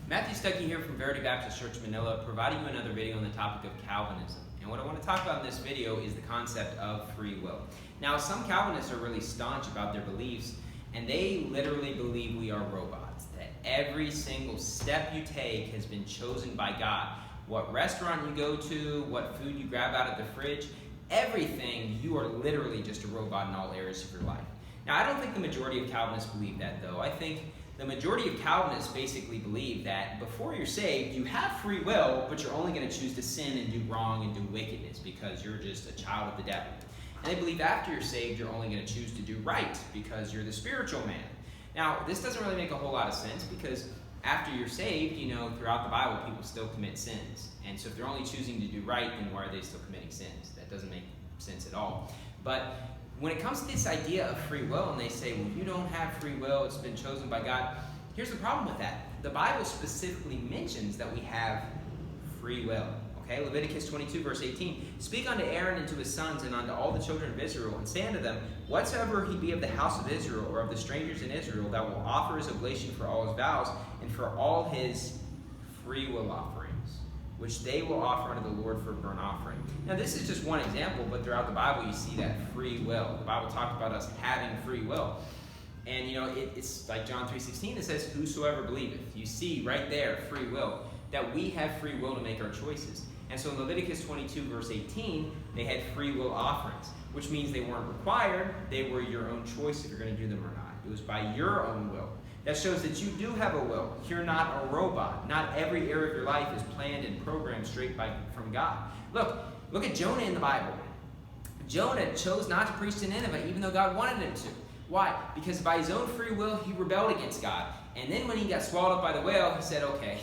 Matthew Stuckey here from Verity Baptist Church, Manila, providing you another video on the topic of Calvinism. And what I want to talk about in this video is the concept of free will. Now, some Calvinists are really staunch about their beliefs, and they literally believe we are robots, that every single step you take has been chosen by God. What restaurant you go to, what food you grab out of the fridge, everything, you are literally just a robot in all areas of your life. Now, I don't think the majority of Calvinists believe that, though. I think the majority of Calvinists basically believe that before you're saved, you have free will, but you're only going to choose to sin and do wrong and do wickedness because you're just a child of the devil. And they believe after you're saved, you're only going to choose to do right because you're the spiritual man. Now, this doesn't really make a whole lot of sense because after you're saved, throughout the Bible, people still commit sins. And so if they're only choosing to do right, then why are they still committing sins? That doesn't make sense at all. But when it comes to this idea of free will, and they say, well, you don't have free will, it's been chosen by God, here's the problem with that. The Bible specifically mentions that we have free will. Okay, Leviticus 22, verse 18. Speak unto Aaron and to his sons and unto all the children of Israel, and say unto them, whatsoever he be of the house of Israel or of the strangers in Israel, that will offer his oblation for all his vows and for all his free will offerings, which they will offer unto the Lord for a burnt offering. Now, this is just one example, but throughout the Bible, you see that free will. The Bible talks about us having free will. And, it's like John 3:16, it says, whosoever believeth. You see right there, free will, that we have free will to make our choices. And so in Leviticus 22, verse 18, they had free will offerings, which means they weren't required. They were your own choice if you're going to do them or not. It was by your own will. That shows that you do have a will. You're not a robot. Not every area of your life is planned and programmed straight from God. Look at Jonah in the Bible. Jonah chose not to preach to Nineveh even though God wanted him to. Why? Because by his own free will, he rebelled against God. And then when he got swallowed up by the whale, he said, okay,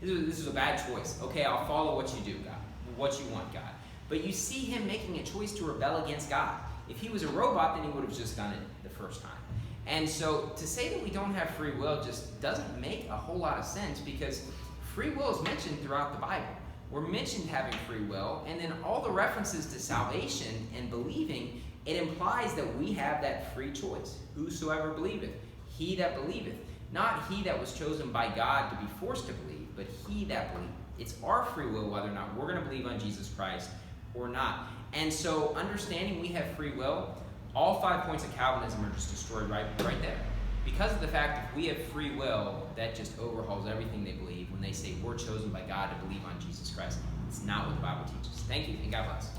this is a bad choice. Okay, I'll follow what you do, God, what you want, God. But you see him making a choice to rebel against God. If he was a robot, then he would have just done it the first time. And so to say that we don't have free will just doesn't make a whole lot of sense because free will is mentioned throughout the Bible. We're mentioned having free will, and then all the references to salvation and believing, it implies that we have that free choice. Whosoever believeth, he that believeth. Not he that was chosen by God to be forced to believe, but he that believeth. It's our free will whether or not we're going to believe on Jesus Christ or not. And so understanding we have free will, all 5 points of Calvinism are just destroyed right there. Because of the fact if we have free will, that just overhauls everything they believe when they say we're chosen by God to believe on Jesus Christ. It's not what the Bible teaches. Thank you, and God bless.